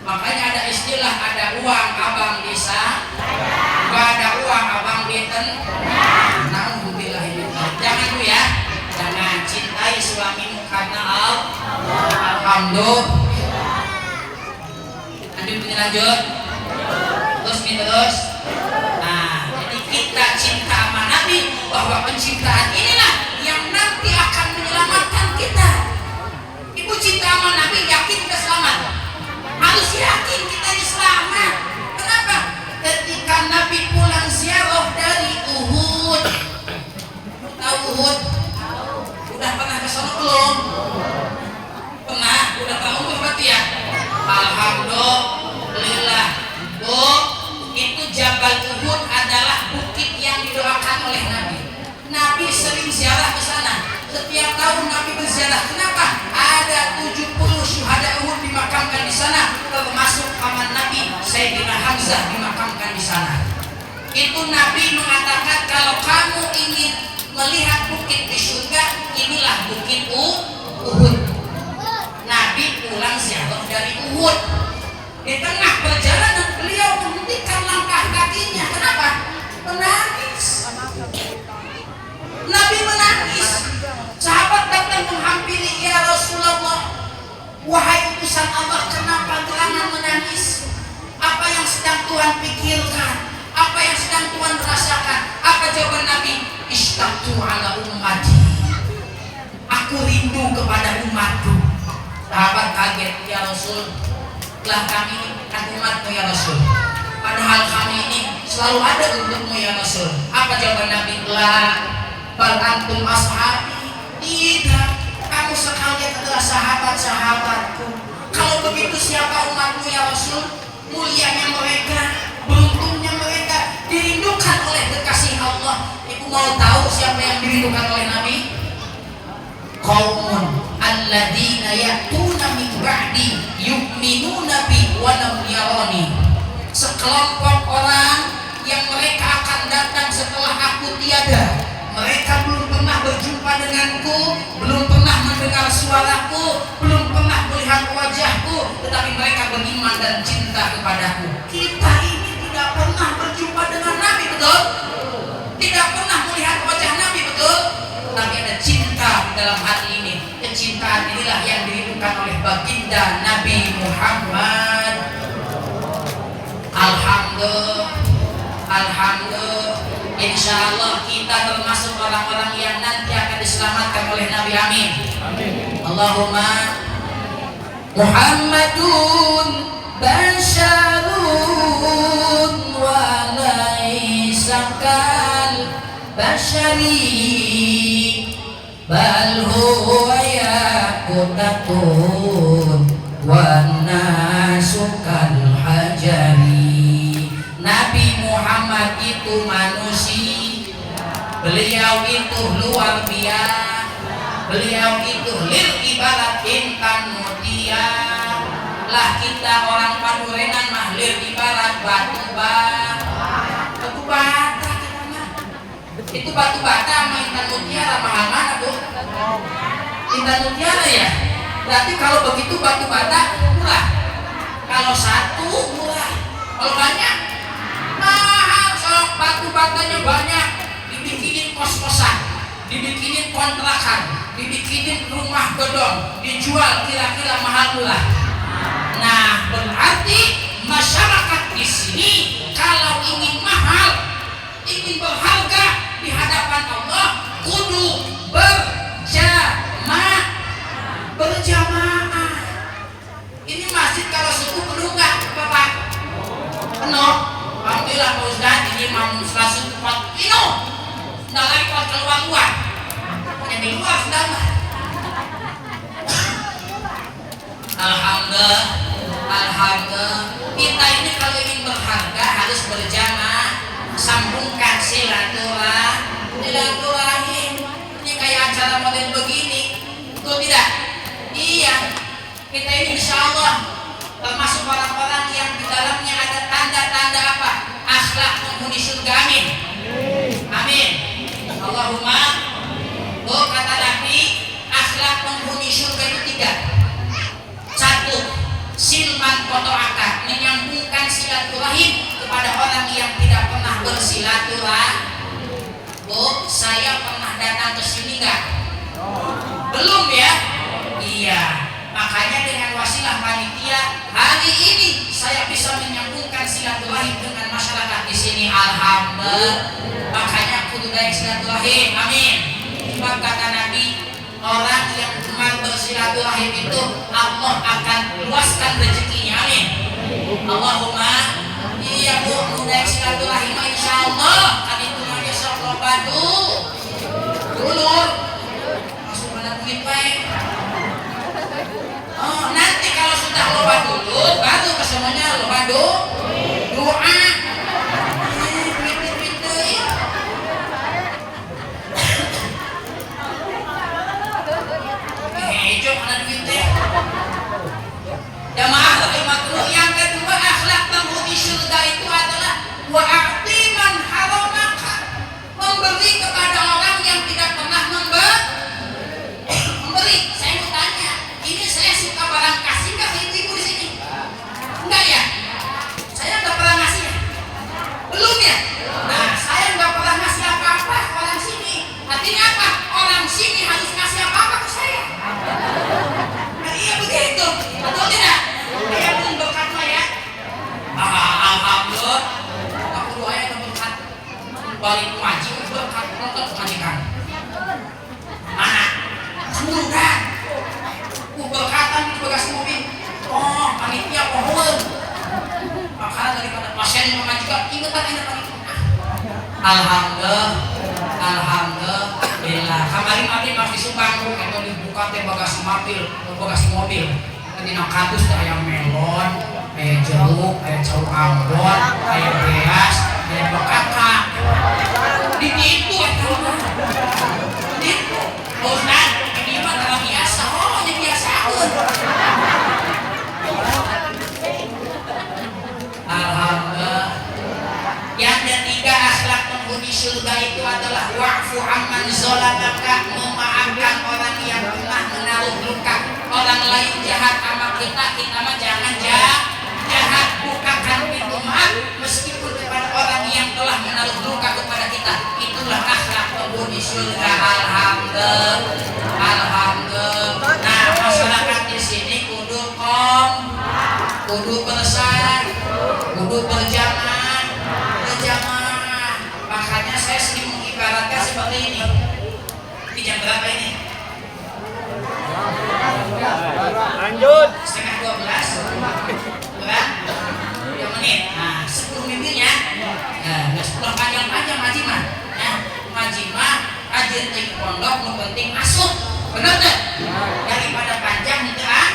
Makanya ada istilah, ada uang abang desa, gak ada uang abang deten. Alhamdulillah ini. Jangan dulu ya. Jangan, cintai suamimu karena alhamdulillah. Lanjut. Terus. Nah, jadi kita cinta sama Nabi, bahwa pencintaan inilah yang nanti akan menyelamatkan kita. Ibu cinta sama Nabi, yakin kita selamat. Harus yakin kita ini selamat. Kenapa? Ketika Nabi pulang ziarah dari Uhud. Tahu Uhud? Udah pernah ke sana belum? Pernah? Udah tahu berarti ya? Alhamdulillah. Bu, itu Jabal Uhud adalah bukit yang didoakan oleh Nabi. Nabi sering ziarah ke sana. Setiap tahun Nabi berziarah. Kenapa? Ada 70 syuhada Uhud dimakamkan di sana, termasuk paman Nabi Sayyidina Hamzah dimakamkan di sana. Itu Nabi mengatakan kalau kamu ingin melihat bukit di surga, inilah bukit Uhud. Nabi pulang ziarah dari Uhud. Di tengah perjalanan beliau menghentikan langkah kakinya. Kenapa? Menangis. Nabi menangis. Sahabat datang menghampiri, ya Rasulullah, wahai utusan Allah, kenapa gerangan menangis? Apa yang sedang Tuhan pikirkan? Apa yang sedang Tuhan rasakan? Apa jawaban Nabi? Ishtaqtu ala ummati. Aku rindu kepada umatku. Sahabat kaget, ya Rasul, lah kami ini kan umatmu ya Rasul, padahal kami ini selalu ada untukmu ya Rasul. Apa jawaban Nabi? La bal antum ashabi. Tidak, kamu sekalian adalah sahabat-sahabatku. Kalau begitu siapa umatmu ya Rasul? Mulianya mereka, beruntungnya mereka, dirindukan oleh kekasih Allah. Ibu mau tahu siapa yang dirindukan oleh Nabi? Qaumun alladzina ya'tuna min ba'di yu'minuna bi wa lam yarani. Sekelompok orang yang mereka akan datang setelah aku tiada. Mereka belum pernah berjumpa denganku, belum pernah mendengar suaraku, belum pernah melihat wajahku, tetapi mereka beriman dan cinta kepadaku. Kita ini tidak pernah berjumpa dengan Nabi, betul? Tidak pernah melihat wajah Nabi, betul? Tapi ada cinta di dalam hati ini. Kecintaan inilah yang dirindukan oleh baginda Nabi Muhammad. Alhamdulillah. Insya Allah kita termasuk orang-orang yang nanti akan diselamatkan oleh Nabi. Amin. Allahumma Muhammadun basyarun wa laisa kal basyari bal huwa yaqutatun wa nasukal hajari. Nabi Muhammad itu manusia, beliau itu luar biasa, beliau itu lil ibarat intan mutia. Lah kita orang Padurenan mah lil ibarat batu bata. Itu batu bata sama intan mutiara mahal mana Bu? Intan mutiara ya? Berarti kalau begitu batu bata murah. Kalau satu murah, kalau banyak mahal. Sok batu batanya banyak, dibikinin kos-kosan, dibikinin kontrakan, dibikinin rumah gedong, dijual kira-kira mahal pula. Nah, berarti masyarakat di sini kalau ingin mahal, ingin berharga di hadapan Allah, kudu berjamaah. Ini masjid kalau subuh penuh nggak, Bapak? Penuh. Alhamdulillah Pak Ustaz, ini mau selasa tepat penuh. Nggak lagi kuat keluar. Hanya di luar sudah. Alhamdulillah. Kita ini kalau ingin berharga harus berjamaah, sambungkan silaturahim. Ini kayak acara model begini, betul tidak? Iya. Kita ini insya Allah termasuk orang-orang yang di dalamnya ada tanda-tanda apa? Akhlak penghuni surga. Amin. Amin. Allahumma. Oh, kata Nabi, akhlak penghuni surga itu 3. 1. Silman kotoaka, menyambungkan silaturahim kepada orang yang tidak pernah bersilaturahim. Bu, saya pernah datang ke sini nggak? Belum ya? Iya. Makanya dengan wasilah panitia hari ini saya bisa menyambungkan silaturahim dengan masyarakat di sini. Alhamdulillah. Makanya kudu baik silaturahim. Amin. Sebab kata Nabi, orang yang cuma bersilaturahim itu Allah akan luaskan rezekinya. Amin. Allahumma. Iya Bu, kudu baik silaturahim insyaallah. Kan itu namanya sok batu. Dulur. Masuk pada bukit baik. Oh, nanti kalau sudah loba dulu, baru kesemuanya loba doa. Hijau ada duitnya. Jamaah rahimakumullah, yang kedua akhlak penghuni surga itu adalah wa'ati man haramaka, memberi kepada orang yang tidak pernah memberi. Saya mau tanya, ini saya suka barang kasih nggak ibu di sini? Enggak ya? Saya nggak pernah ngasih ya? Belum ya? Nah, saya nggak pernah ngasih apa-apa ke orang sini. Artinya apa? Orang sini harus ngasih apa-apa ke saya. Nah, iya begitu. Betul tidak? Saya belum berkat ya. Alhamdulillah. Aku doanya ke berkat. Balik ngaji berkat nonton majikan. Mana? Semudah. Berkatan di bagasi mobil. Oh, panitia pohon. Makanya daripada pasien yang mengajukan ingetan ini panitia. Alhamdulillah. Kemarin masih sumbang itu dibuka teh bagasi mobil. Nanti nak katus kayak melon, kayak jeruk, kayak caur ambon, kayak beas, kayak bekakak. Ditipu itu. Ditipu. Ustaz, ini mah kalau biasa. Alhamdulillah. Yang ketiga akhlak penghuni surga itu adalah wa'fu amman zolamaka, memaafkan orang yang pernah menaruh luka. Orang lain jahat sama kita mah jangan jahat. Bukakan pintu maaf meskipun kepada orang yang telah menaruh luka kepada kita. Itulah akhlak penghuni surga. Alhamdulillah. Nah, masyarakat di sini kudu besar, kudu berjamaah. Makanya saya sering mengibaratkan seperti ini. Ini jam berapa ini? Lanjut. Setengah 12. Berapa? 2 menit. Nah, 10 minggunya. Nah, 10 panjang-panjang ngaji mah. Nah, ngaji mah rajin di pondok, yang penting masuk. Benar tak? Daripada panjang enggak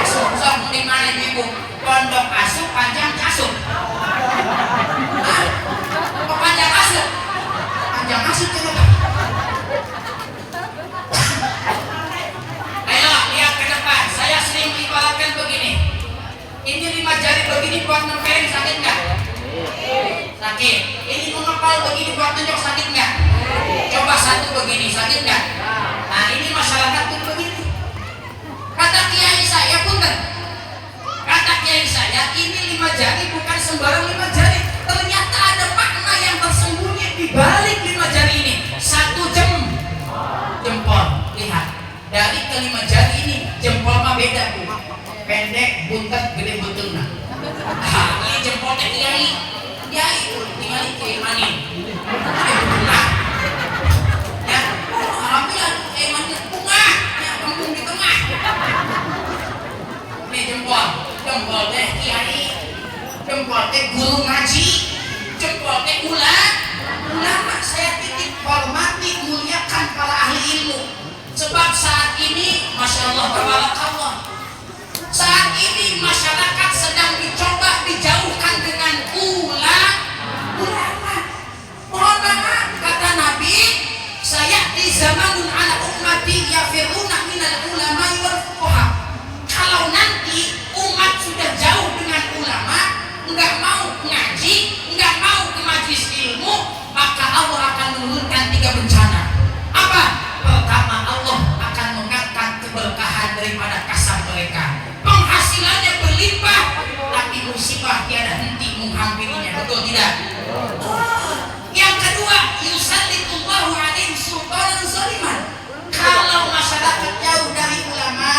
asuh. Sok di mana ibu? Pondok asuh, panjang asuh. Apa panjang asuh? Panjang asuh coba. Ayo lihat ke depan. Saya sering ibaratkan begini. Ini 5 jari begini buat nempelin sakit nggak? Sakit. Ini mengepal begini buat tunjuk sakit nggak? Coba 1 begini sakit nggak? Nah, ini masyarakat tuh begini. Kata lima jari bukan sembarang lima jari. Ternyata ada makna yang tersembunyi di balik lima jari ini. Satu jempol. Lihat, dari kelima jari ini jempol mah beda bu. Pendek, buntet, gede betulna. Ini jempol teh kiai. Kiai tinggal kiai maning. Nah, ya, alhamdulillah kiai maning bunga. Ya, kampung di tengah. Ini jempol teh kiai. Jempol teh guru ngaji. Jempol teh ulama. Saya titip hormati, muliakan para ahli ilmu. Sebab saat ini, masya Allah, tabarakallah, saat ini masyarakat sedang dicoba dijauhkan dengan ulama. Mohon maaf, kata Nabi, saya di zamanun ala ummati yafiruna minal ulama wal fuqaha. Kalau nanti umat sudah jauh dengan ulama, enggak mau ngaji, enggak mau ke majelis ilmu, maka Allah akan menurunkan 3 bencana. Apa? Pertama, Allah akan mengangkat keberkahan daripada kasar mereka. Penghasilannya berlimpah, tapi musibah tiada henti menghampirinya. Betul tidak? Yang kedua, yusallitullahu alaihi sultanan zaliman. Kalau masyarakat jauh dari ulama,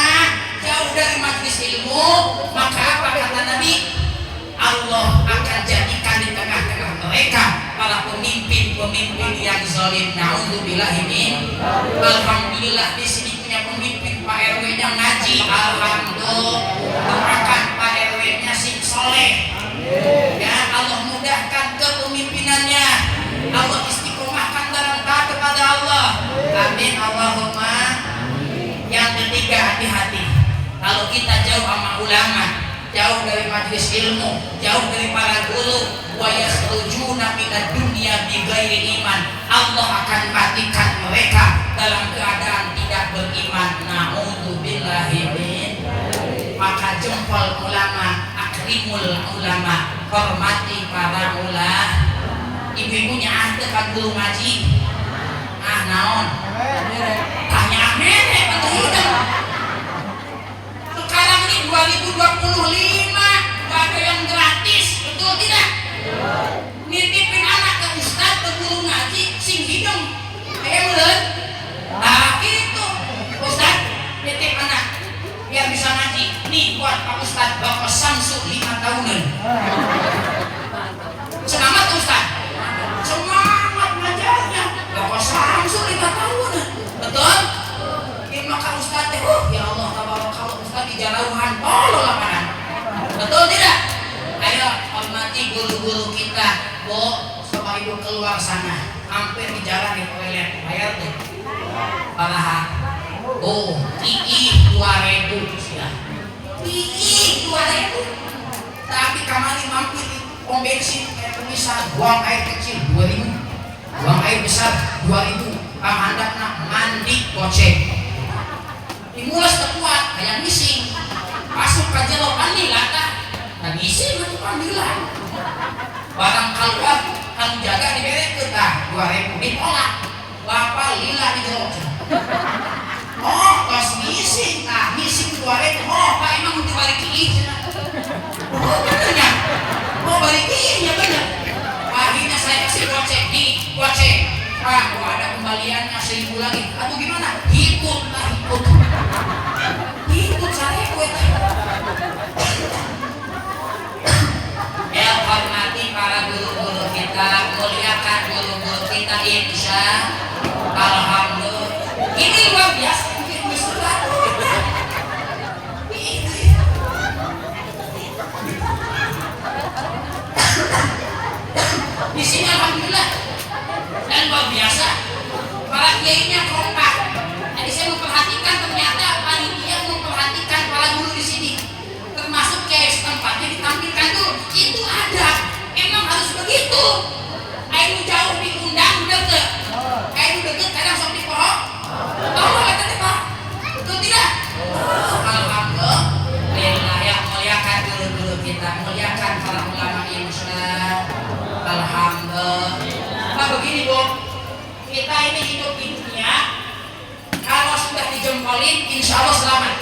jauh dari majelis ilmu, maka apa kata Nabi? Allah akan jadikan di tengah-tengah mereka para pemimpin yang zalim. Nauzubillahi min. Alhamdulillah di sini punya pemimpin, Pak RW-nya ngaji. Alhamdulillah. Doakan Pak RW-nya sing soleh. Ya, Allah mudahkan kepemimpinannya. Allah istiqomahkan dalam taat kepada Allah. Amin Allahumma. Yang ketiga, hati-hati. Kalau kita jauh sama ulama, jauh dari majelis ilmu, jauh dari para guru, wa yakhrujuna minad dunya bighairi iman, Allah akan matikan mereka dalam keadaan tidak beriman. Nauzubillahi min. Maka jempol ulama, akrimul ulama, hormati para ulama. Ibu-ibunya ahli kan guru ngaji. Naon? Tanya nenek betul tidak? Sekarang ini 2025, gak ada yang gratis, betul tidak? Nitipin anak ke ustad, ke guru ngaji, sing hidung, meren. Nah gitu, ustad nitip anak biar bisa ngaji. Nih buat Pak Ustad, Bapak Samsu 5 tahunan. Semangat Ustad, semangat belajarnya. Bapak Samsu 5 tahunan, betul? Ini maka Ustad, ya Allah, kalau Ustad di Jalauhan, tolong lapangan. Betul tidak? Ayo hormati guru-guru kita, Bu, sama ibu keluar sana, hampir di jalan di toilet, bayar tuh. Paraha. Oh, ii 2.000 ya. Ii 2.000. Tapi kamari mampir di pom bensin kayak pemisah, buang air kecil 2.000, buang air besar 2.000. Pahandapna mandi goceng. Dimulas terkuat kayak missing. Masuk ke jelo mandi lata. Nah missing itu panggilan. Barang keluar kan jaga diberek ke 2.000 ditolak. Bapak lila di jelo. Oh, pas missing. Nah, missing 2.000. Oh, Pak emang untuk balik ini. Oh, benernya. Oh, balik ini ya bener. Akhirnya saya kasih goceng di goceng. Pak, kalau ada kembaliannya 1.000 lagi. Aduh gimana? Ikut lah, ikut. Ikut saya gue. Ya, hormati para guru-guru kita, muliakan guru-guru kita, insya alhamdulillah. Ini luar biasa. Di sini alhamdulillah dan luar biasa para kiainya kompak. Jadi saya memperhatikan, ternyata panitia memperhatikan para guru di sini, termasuk kiai setempatnya ditampilkan dulu. Itu ada, emang harus begitu. Ayo jauh diundang deket, ayo deket kadang sok di pohon. Tahu nggak tadi Pak? Betul tidak? Alhamdulillah. Ya muliakan guru-guru kita, muliakan para ulama Islam. Alhamdulillah. Nah begini Bu, kita ini hidup di dunia, kalau sudah dijempolin insya Allah selamat.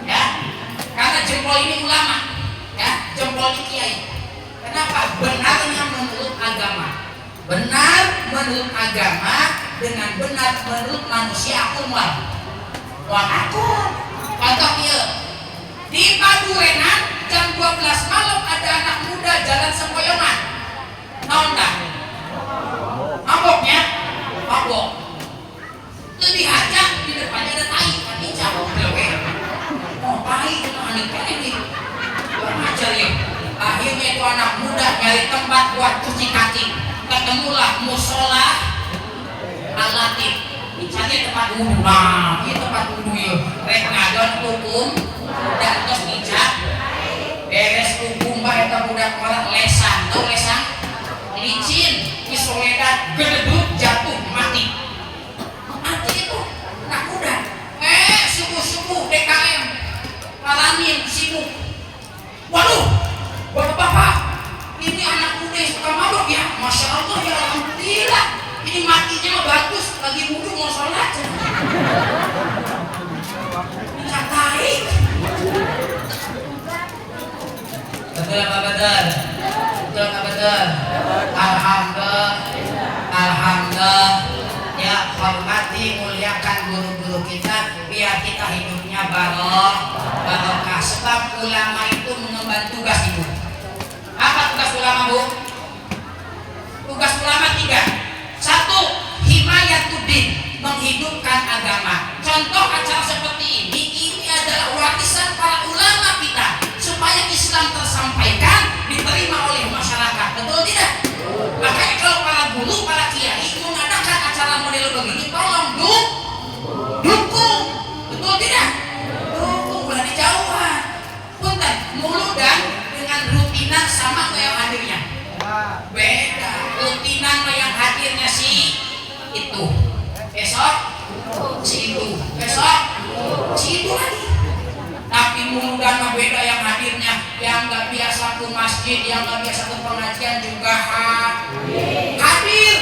Ya, karena jempol ini ulama. Ya, jempol kiai. Kenapa? Benarnya menurut agama. Benar menurut agama dengan benar menurut manusia akun wal akun. Contoh ieu. Di Padurenan jam 12 malam ada anak muda jalan sempoyongan. Naon tah? Maboknya? Mabok. Teu diajak di depannya ada tai, kan hijau lewe. Oh, tai itu anak ini. Kurang ajar ya. Akhirnya itu anak muda nyari tempat buat cuci kaki. Ketemulah musola Al-Latif. Dicari tempat wudhu. Nah, ini tempat wudhu ya. Rek ngadon hukum dan terus ngijak. Beres hukum bah eta budak orang lesan. Tahu lesan? Licin, isoledat, gedebuk, jatuh, mati. Mati itu anak muda. Subuh-subuh DKM Paramin sibuk. Waduh, bapak-bapak, ini anak muda yang suka mabok ya. Masya Allah ya, alhamdulillah. Ini matinya bagus, lagi wudhu mau sholat. Catai. Betul apa betul? Betul apa betul? Alhamdulillah. Alhamdulillah. Ya, hormati, muliakan guru-guru kita biar kita hidupnya barokah. Sebab ulama itu mengemban tugas ibu. Apa tugas ulama bu? Tugas ulama 3. 1. Himayatuddin, menghidupkan agama. Contoh acara seperti ini adalah warisan para ulama kita supaya Islam tersampaikan, diterima oleh masyarakat. Betul tidak? Makanya kalau para guru, para kiai mengadakan acara model begini, tolong dukung. Betul tidak? Dukung, ulah dijauhan. Punten, mulu dan dengan rutinan sama kayak hadirnya. Beda. Rutinan yang hadirnya si itu. Besok si itu. Besok si itu lagi. Tapi mulu dan beda yang hadirnya. Yang gak biasa ke masjid, yang gak biasa ke pengajian juga hadir.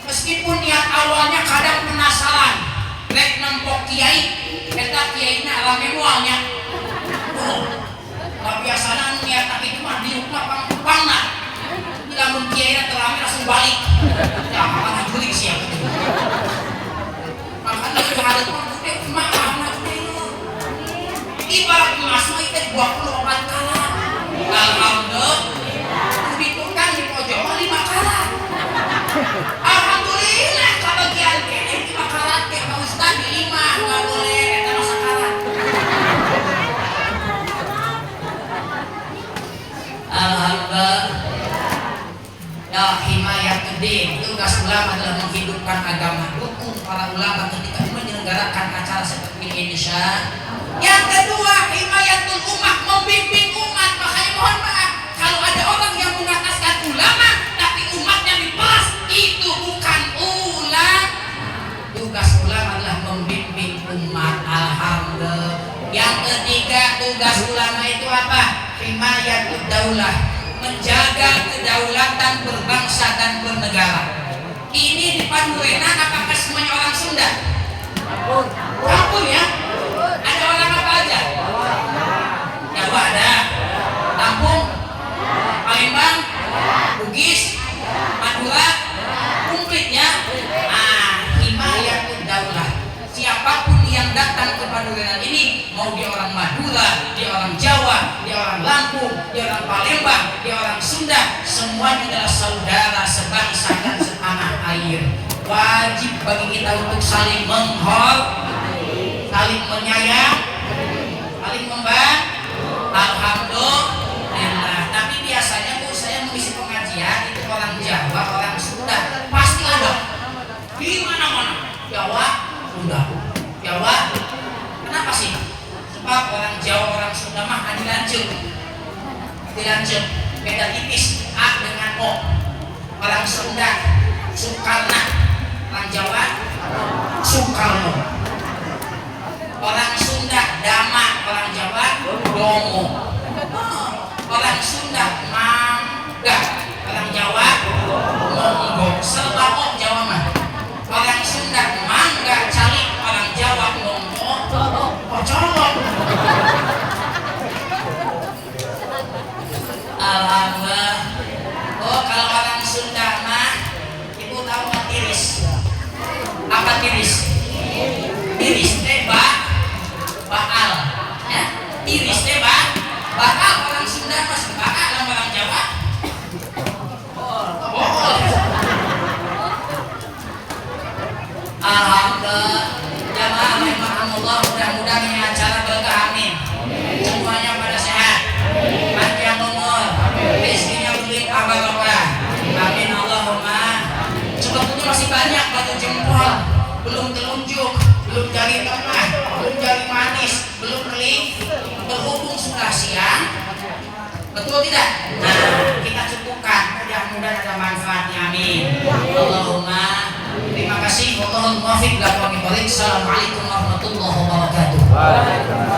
Meskipun niat awalnya kadang penasaran. Rek nempok kiai, eta kiainya rame mualnya. Gak biasanya niat tak itu mah diukna pang-pangna. Lamun kiainya terame langsung balik. Ya malah jurik siapa. Makanya itu harus gede maaf gede. Ibarat emas mah itu 24 karat. Alhamdulillah. Ditukang di pojok 5 karat. Alhamdulillah kebagian kene 5 karat teh Pak Ustaz di 5 enggak boleh eta masa karat. Alhamdulillah. Ya, himayatuddin, tugas ulama adalah menghidupkan agama. Dukung para ulama ketika menyelenggarakan acara seperti ini. Yang kedua, himayatul ummah, membimbing umat. Makanya mohon maaf, kalau ada orang yang mengataskan ulama tapi umatnya diperas, itu bukan ulama. Tugas ulama adalah membimbing umat. Alhamdulillah. Yang ketiga, tugas ulama itu apa? Himayatud daulah, menjaga kedaulatan berbangsa dan bernegara. Ini di Padurenan apakah semuanya orang Sunda? Kampung ya? Ada orang apa aja? Jawa ada, Lampung, Palembang, Bugis, Madura, komplit ya. Himayatud daulah. Siapapun yang datang ke Padurenan ini, mau dia orang Madura, dia orang Jawa, dia orang Lampung, dia orang Palembang, dia orang Sunda, semuanya adalah saudara sebangsa dan setanah air. Wajib bagi kita untuk saling menghormati, saling menyayang, saling membantu. Alhamdulillah. Tapi biasanya bu, saya mengisi pengajian itu orang Jawa, orang Sunda, pasti ada di mana-mana. Jawa, Sunda, Jawa. Kenapa sih? Sebab orang Jawa, orang Sunda mah dilanjut, beda tipis A dengan O. Orang Sunda Soekarno, orang Jawa Soekarno. Orang Sunda Dama, orang Jawa Domo. Orang Sunda Mangga, orang Jawa Monggo. Serba O Jawa mah. Orang Sunda Mangga Calik, orang Jawa Monggo. Colok. Alhamdulillah. Jamaah rahimakumullah, mudah-mudahan ini acara berkah, amin. Semuanya pada sehat, panjang umur, rezekinya berlimpah barokah, amin Allahumma. Sebetulnya masih banyak batu jempol, belum telunjuk, belum jari tengah, belum jari manis, belum kelip. Berhubung sudah siang, betul tidak? Nah, kita cukupkan, mudah-mudahan ada manfaatnya, amin Allahumma. Terima kasih. Wallahul muwaffiq. Assalamualaikum warahmatullahi wabarakatuh.